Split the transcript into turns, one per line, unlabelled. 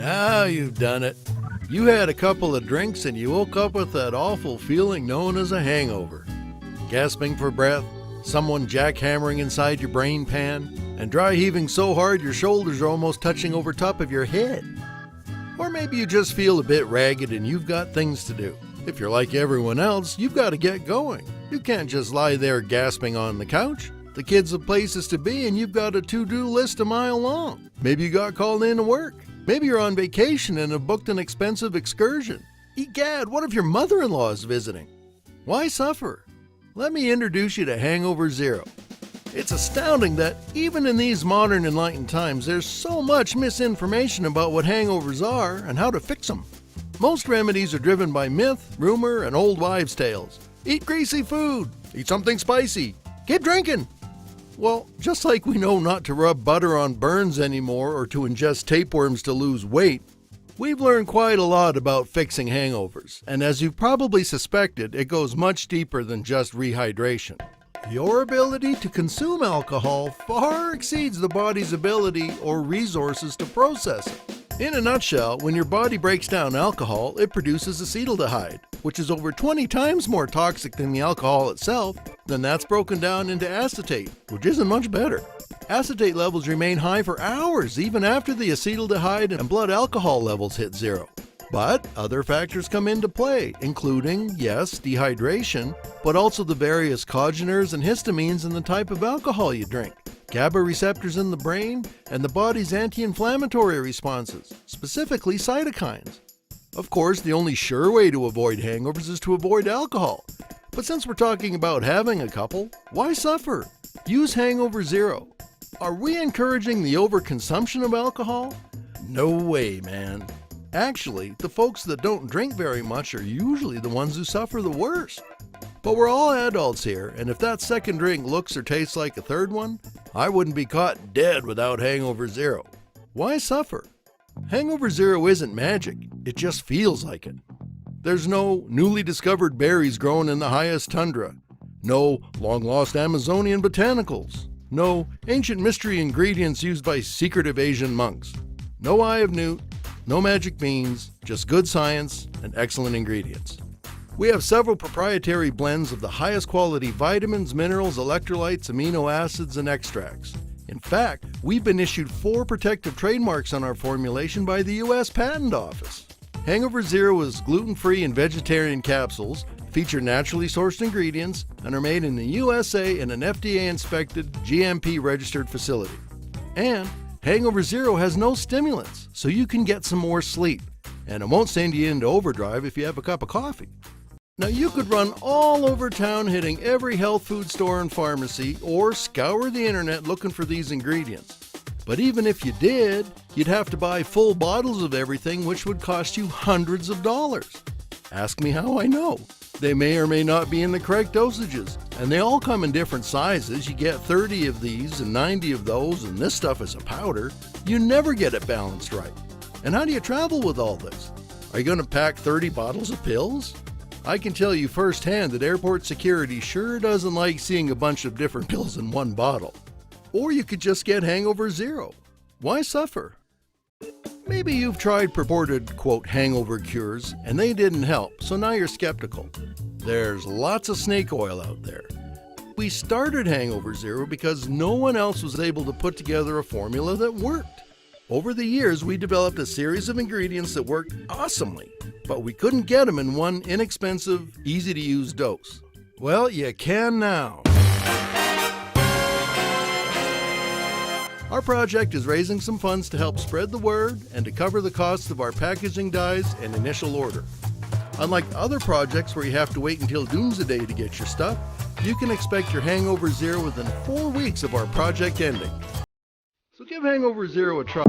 Now you've done it. You had a couple of drinks and you woke up with that awful feeling known as a hangover. Gasping for breath, someone jackhammering inside your brain pan, and dry heaving so hard your shoulders are almost touching over top of your head. Or maybe you just feel a bit ragged and you've got things to do. If you're like everyone else, you've got to get going. You can't just lie there gasping on the couch. The kids have places to be and you've got a to-do list a mile long. Maybe you got called in to work. Maybe you're on vacation and have booked an expensive excursion. Egad, what if your mother-in-law is visiting? Why suffer? Let me introduce you to Hangover Zero. It's astounding that even in these modern enlightened times, there's so much misinformation about what hangovers are and how to fix them. Most remedies are driven by myth, rumor, and old wives' tales. Eat greasy food. Eat something spicy. Keep drinking. Well, just like we know not to rub butter on burns anymore or to ingest tapeworms to lose weight, we've learned quite a lot about fixing hangovers. And as you've probably suspected, it goes much deeper than just rehydration. Your ability to consume alcohol far exceeds the body's ability or resources to process it. In a nutshell, when your body breaks down alcohol, it produces acetaldehyde, which is over 20 times more toxic than the alcohol itself. Then that's broken down into acetate, which isn't much better. Acetate levels remain high for hours, even after the acetaldehyde and blood alcohol levels hit zero. But other factors come into play, including, yes, dehydration, but also the various congeners and histamines in the type of alcohol you drink, GABA receptors in the brain, and the body's anti-inflammatory responses, specifically cytokines. Of course, the only sure way to avoid hangovers is to avoid alcohol. But since we're talking about having a couple, why suffer? Use Hangover Zero. Are we encouraging the overconsumption of alcohol? No way, man. Actually, the folks that don't drink very much are usually the ones who suffer the worst. But we're all adults here, and if that second drink looks or tastes like a third one, I wouldn't be caught dead without Hangover Zero. Why suffer? Hangover Zero isn't magic, it just feels like it. There's no newly discovered berries grown in the highest tundra, no long-lost Amazonian botanicals, no ancient mystery ingredients used by secretive Asian monks, no eye of newt, no magic beans, just good science and excellent ingredients. We have several proprietary blends of the highest quality vitamins, minerals, electrolytes, amino acids, and extracts. In fact, we've been issued 4 protective trademarks on our formulation by the U.S. Patent Office. Hangover Zero is gluten-free and vegetarian capsules, feature naturally sourced ingredients, and are made in the USA in an FDA-inspected, GMP-registered facility. And Hangover Zero has no stimulants, so you can get some more sleep. And it won't send you into overdrive if you have a cup of coffee. Now you could run all over town hitting every health food store and pharmacy, or scour the internet looking for these ingredients. But even if you did, you'd have to buy full bottles of everything, which would cost you hundreds of dollars. Ask me how I know. They may or may not be in the correct dosages, and they all come in different sizes. You get 30 of these and 90 of those, and this stuff is a powder. You never get it balanced right. And how do you travel with all this? Are you going to pack 30 bottles of pills? I can tell you firsthand that airport security sure doesn't like seeing a bunch of different pills in one bottle. Or you could just get Hangover Zero. Why suffer? Maybe you've tried purported, quote, hangover cures, and they didn't help, so now you're skeptical. There's lots of snake oil out there. We started Hangover Zero because no one else was able to put together a formula that worked. Over the years, we developed a series of ingredients that worked awesomely, but we couldn't get them in one inexpensive, easy-to-use dose. Well, you can now. Our project is raising some funds to help spread the word and to cover the costs of our packaging dyes and initial order. Unlike other projects where you have to wait until doomsday to get your stuff, you can expect your Hangover Zero within 4 weeks of our project ending. So give Hangover Zero a try.